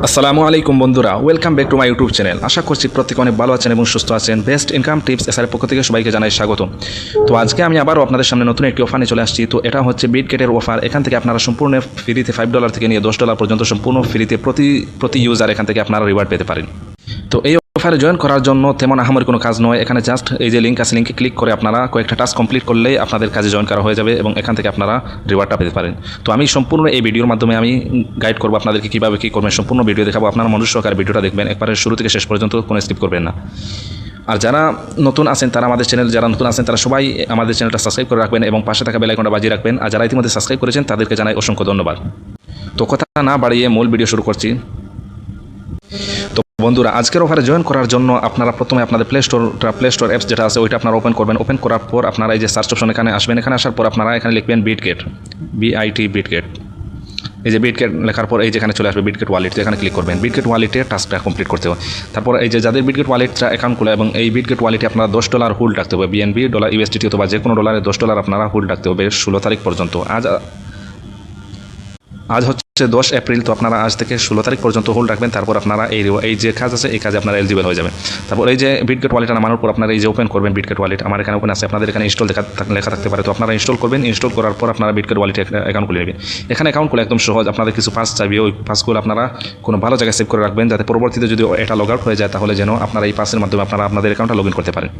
আসসালামু আলাইকুম বন্ধুরা, welcome back to my YouTube channel. আশা করছি প্রত্যেকে অনেক ভালো আছেন এবং সুস্থ আছেন। বেস্ট ইনকাম টিপস এসআর পক্ষ থেকে সবাইকে জানাই স্বাগত। তো আজকে আমি আবারও আপনাদের সামনে নতুন একটি অফার নিয়ে চলে আসছি। তো এটা হচ্ছে বিটগেটের অফার। এখান থেকে আপনারা সম্পূর্ণ ফ্রিতে $5 থেকে নিয়ে $10 পর্যন্ত সম্পূর্ণ ফ্রিতে প্রতি ইউজার এখান থেকে আপনারা রিওয়ার্ড পেতে পারেন। তো এই অফারে জয়েন করার জন্য তেমন আহামরি কোনো কাজ নয়। এখানে জাস্ট এই যে লিঙ্ক আছে, লিঙ্কে ক্লিক করে আপনারা কয়েকটা টাস্ক কমপ্লিট করলেই আপনাদের কাজে জয়েন করা হয়ে যাবে এবং এখান থেকে আপনারা রিওয়ার্ডটা পেতে পারেন। তো আমি সম্পূর্ণ এই ভিডিওর মাধ্যমে আমি গাইড করবো আপনাদেরকে কীভাবে কী করবেন। সম্পূর্ণ ভিডিও দেখাবো, আপনারা মনোযোগ সহকারে ভিডিওটা দেখবেন, একবারে শুরু থেকে শেষ পর্যন্ত কোনো স্কিপ করবেন না। আর যারা নতুন আছেন তারা তারা সবাই আমাদের চ্যানেলটা সাবস্ক্রাইব করে রাখবেন এবং পাশে থাকা বেল আইকনটা বাজিয়ে রাখবেন। আর যারা ইতিমধ্যে সাবস্ক্রাইব করেছেন তাদেরকে জানাই অসংখ্য ধন্যবাদ। তো কথা না বাড়িয়ে মূল ভিডিও শুরু করছি। তো বন্ধুরা, আজকের অফারে জয়েন করার জন্য আপনারা প্রথমে আপনাদের প্লে স্টোর অ্যাপস যেটা আছে ওইটা আপনারা ওপেন করবেন। ওপেন করার পর আপনারা এই যে সার্চ অপশন এখানে আসবেন। এখানে আসার পর আপনারা এখানে লিখবেন বিটগেট, বিটগেট। এই যে বিটগেট লেখার পর এই যেখানে চলে আসবে বিটগেট ওয়ালেট, এখানে ক্লিক করবেন। বিটগেট ওয়ালেটে টাস্কটা কমপ্লিট করতে হবে। তারপর এই যে যাদের বিটগেট ওয়ালেটটা অ্যাকাউন্ট খোলা এবং এই বিটগেট ওয়ালেটে আপনারা $10 হোল্ড রাখতে হবে। BNB, USDT অথবা যে কোনো ডলারে $10 আপনারা হোল্ড রাখতে হবে 16 তারিখ পর্যন্ত। আজ হচ্ছে 10 এপ্রিল। তো আপনারা আজ থেকে 16 তারিখ পর্যন্ত হোল্ড রাখবেন। তারপর আপনারা এই যে কাজ আছে এই কাজে আপনারা এলিজিবল হয়ে যাবেন। তারপর এই যে বিটগেট ওয়ালেটটা নামানোর পর আপনারা এই যে ওপেন করবেন বিটগেট ওয়ালেট। আমার এখানে ওপেন আছে, আপনাদের এখানে ইনস্টল লেখা থাকতে পারে। তো আপনারা ইনস্টল করবেন। ইনস্টল করার পর আপনারা বিটগেট ওয়ালেটে অ্যাকাউন্ট খুলে নেবেন। এখানে অ্যাকাউন্ট খুলে একদম সহজ। আপনাদের কিছু পাস চাইবে, ওই পাসগুলো আপনারা কোনো ভালো জায়গায় সেভ করে রাখবেন, যাতে পরবর্তীতে যদি এটা লগ আউট হয়ে যায় তাহলে যেন আপনারা এই পাসের মাধ্যমে আপনারা আপনাদের অ্যাকাউন্টটা লগ ইন করতে পারেন।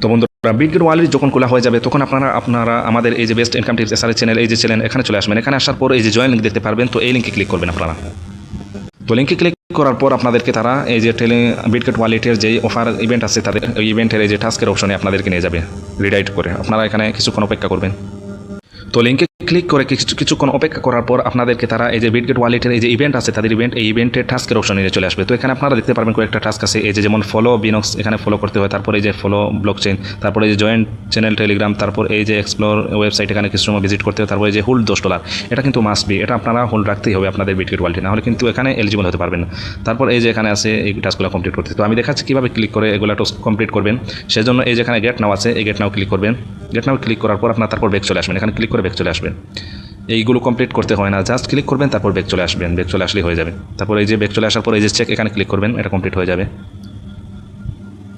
তো বন্ধুরা, বিটগেট ওয়ালেট যখন খোলা হয়ে যাবে তখন আপনারা আমাদের এই যে best income tips SR channel, এই যে চ্যানেল এখানে চলে আসবেন। এখানে আসার পর এই যে জয়েন লিঙ্ক দেখতে পারবেন। তো এই লিঙ্কে ক্লিক করবেন আপনারা। তো লিঙ্কে ক্লিক করার পর আপনাদেরকে তারা এই যে বিটগেট ওয়ালেটের যে অফার ইভেন্ট আছে তাদের ওই ইভেন্টের এই যে টাস্কের অপশনে আপনাদেরকে নিয়ে যাবে রিডাইরেক্ট করে। আপনারা এখানে কিছুক্ষণ অপেক্ষা করবেন। তো লিঙ্কে ক্লিক করে কিছুক্ষণ অপেক্ষা করার পর আপনাদেরকে তারা এই যে বিটগেট ওয়ালেটের এই যে ইভেন্ট আছে তাদের এই ইভেন্টের টাস্কের অপশন নিয়ে চলে আসবে। তো এখানে আপনারা দেখতে পারবেন কয়েকটা টাস্ক আছে। এই যে যেমন ফলো বিনক্স, এখানে ফলো করতে হয়। তারপরে এই যে ফলো ব্লকচেইন, তারপরে এই যে জয়েন্ট চ্যানেল টেলিগ্রাম, তারপর এই যে এক্সপ্লোর ওয়েবসাইট, এখানে কিছু সময় ভিজিট করতে হয়। তারপরে এই যে হোল্ড $10, এটা কিন্তু মাস্ট বি, এটা আপনারা হোল্ড রাখতেই হবে আপনাদের বিটগেট ওয়ালেটে, নাহলে কিন্তু এখানে এলিজিবল হতে পারবেন না। তারপর এই যে এখানে আছে এই টাস্কগুলো কমপ্লিট করতে। তো আমি দেখাচ্ছি কীভাবে ক্লিক করে এগুলো কমপ্লিট করবেন। সেজন্য এই যেখানে গেট নাও আছে, এই গেট নাও ক্লিক করবেন। গেট নাও ক্লিক করার পর আপনার তারপর ব্যাক চলে আসবেন। এখানে ক্লিক করে ব্যাক চলে আসবেন। এইগুলো কমপ্লিট করতে হয় না, জাস্ট ক্লিক করবেন তারপর ব্যাক চলে আসবেন। ব্যাক চলে আসলেই হয়ে যাবে। তারপর এই যে ব্যাক চলে আসার পর এই যে চেক, এখানে ক্লিক করবেন, এটা কমপ্লিট হয়ে যাবে।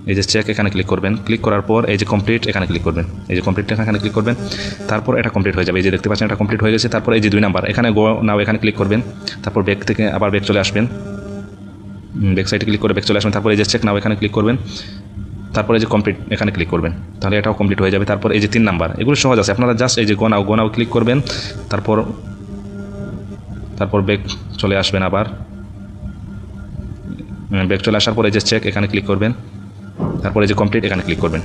এই যে চেক, এখানে ক্লিক করবেন। ক্লিক করার পর এই যে কমপ্লিট, এখানে ক্লিক করবেন। এই যে কমপ্লিট এখানে ক্লিক করবেন। তারপর এটা কমপ্লিট হয়ে যাবে। এই যে দেখতে পাচ্ছেন এটা কমপ্লিট হয়ে গেছে। তারপর এই যে 2 নাম্বার, এখানে গো নাও, এখানে ক্লিক করবেন। তারপর ব্যাক থেকে আবার ব্যাক চলে আসবেন। ব্যাক সাইডে ক্লিক করে ব্যাক চলে আসবেন। তারপর এই যে চেক নাও, এখানে ক্লিক করবেন। তারপরে যে কমপ্লিট, এখানে ক্লিক করবেন, তাহলে এটাও কমপ্লিট হয়ে যাবে। তারপর এই যে 3 নাম্বার, এগুলো সহজ আছে। আপনারা জাস্ট এই যে গোনাও ক্লিক করবেন। তারপর ব্যাক চলে আসবেন। আবার ব্যাক চলে আসার পর এই যে চেক, এখানে ক্লিক করবেন। তারপর এই যে কমপ্লিট, এখানে ক্লিক করবেন।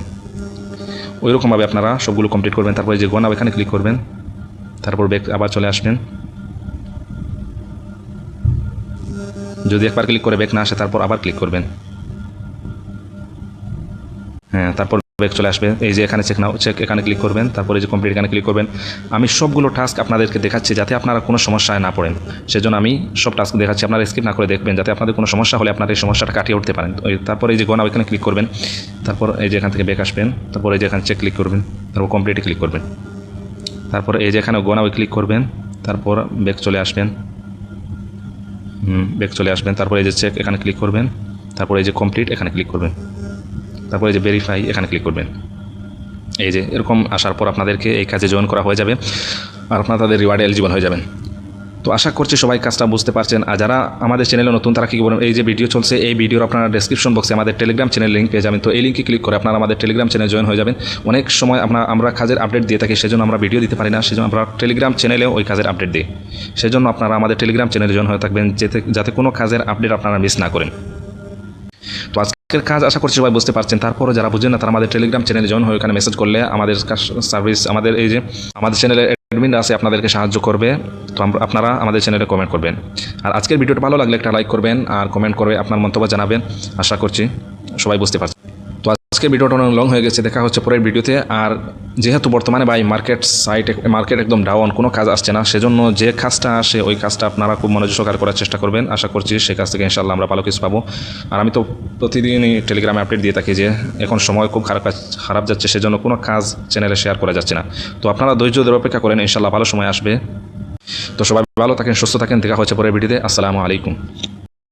ওইরকমভাবে আপনারা সবগুলো কমপ্লিট করবেন। তারপর এই যে গোনাও, এখানে ক্লিক করবেন। তারপর ব্যাক আবার চলে আসবেন। যদি একবার ক্লিক করে ব্যাক না আসে তারপর আবার ক্লিক করবেন। তারপর ব্যাক চলে আসবে। এই যে এখানে চেক, এখানে ক্লিক করবেন। তারপর এই যে কমপ্লিট, এখানে ক্লিক করবেন। আমি সবগুলো টাস্ক আপনাদেরকে দেখাচ্ছি যাতে আপনারা কোনো সমস্যায় না পড়েন। সেজন্য আমি সব টাস্ক দেখাচ্ছি, আপনারা স্কিপ না করে দেখবেন, যাতে আপনাদের কোনো সমস্যা হলে আপনারা এই সমস্যাটা কাটিয়ে উঠতে পারেন। তারপর এই যে গোনাও, এখানে ক্লিক করবেন। তারপর এই যে এখান থেকে ব্যাক আসবেন। তারপর এই যে এখানে চেক ক্লিক করবেন। তারপর কমপ্লিটে ক্লিক করবেন। তারপর এই যে এখানে গোনাও ক্লিক করবেন। তারপর ব্যাক চলে আসবেন। ব্যাক চলে আসবেন। তারপর এই যে চেক, এখানে ক্লিক করবেন। তারপর এই যে কমপ্লিট, এখানে ক্লিক করবেন। তারপর এই যে ভেরিফাই, এখানে ক্লিক করবেন। এই যে এরকম আসার পর আপনাদেরকে এই কাজে জয়েন করা হয়ে যাবে আর আপনারা তাদের রিওয়ার্ডে এলিজিবল হয়ে যাবেন। তো আশা করছি সবাই কাজটা বুঝতে পারছেন। আর যারা আমাদের চ্যানেলে নতুন তারা কী করবেন, এই যে ভিডিও চলছে এই ভিডিওর আপনারা ডেসক্রিপশন বক্সে আমাদের টেলিগ্রাম চ্যানেল লিঙ্ক পেয়ে যাবেন। তো এই লিঙ্কে ক্লিক করে আপনারা আমাদের টেলিগ্রাম চ্যানেল জয়েন হয়ে যাবেন। অনেক সময় আমরা কাজের আপডেট দিয়ে থাকি, সেজন্য আমরা ভিডিও দিতে পারি না, সেজন্য আমরা টেলিগ্রাম চ্যানেলেও ওই কাজের আপডেট দিই। সেজন্য আপনারা আমাদের টেলিগ্রাম চ্যানেলে জয়েন হয়ে থাকবেন যাতে কোনো কাজের আপডেট আপনারা মিস না করেন। তো আজকের কাজ আশা করছি সবাই বুঝতে পারছেন। তারপরে যারা বুঝেন না তারা আমাদের টেলিগ্রাম চ্যানেলে জয়েন হয়ে ওখানে মেসেজ করলে আমাদের সার্ভিস, আমাদের এই যে আমাদের চ্যানেলের অ্যাডমিন আছে আপনাদেরকে সাহায্য করবে। তো আপনারা আমাদের চ্যানেলে কমেন্ট করবেন। আর আজকের ভিডিওটা ভালো লাগলে একটা লাইক করবেন আর কমেন্ট করে আপনার মন্তব্য জানাবেন। আশা করছি সবাই বুঝতে পারছেন। তো আজকের ভিডিওটা অনেক লং হয়ে গেছে, দেখা হচ্ছে পরের ভিডিওতে। আর যেহেতু বর্তমানে মার্কেট একদম ডাউন, কোনো কাজ আসছে না, সেজন্য যে কাজটা আসে ওই কাজটা আপনারা খুব মনোযোগ সহকারে করার চেষ্টা করবেন। আশা করছি সেই কাজ থেকে ইনশাআল্লাহ আমরা ভালো কিছু পাবো। আর আমি তো প্রতিদিনই টেলিগ্রামে আপডেট দিয়ে থাকি যে এখন সময় খুব খারাপ যাচ্ছে, সেজন্য কোনো কাজ চ্যানেলে শেয়ার করা যাচ্ছে না। তো আপনারা ধৈর্য ধরে অপেক্ষা করেন, ইনশাআল্লাহ ভালো সময় আসবে। তো সবাই ভালো থাকেন, সুস্থ থাকেন, দেখা হচ্ছে পরের ভিডিওতে। আসসালামু আলাইকুম।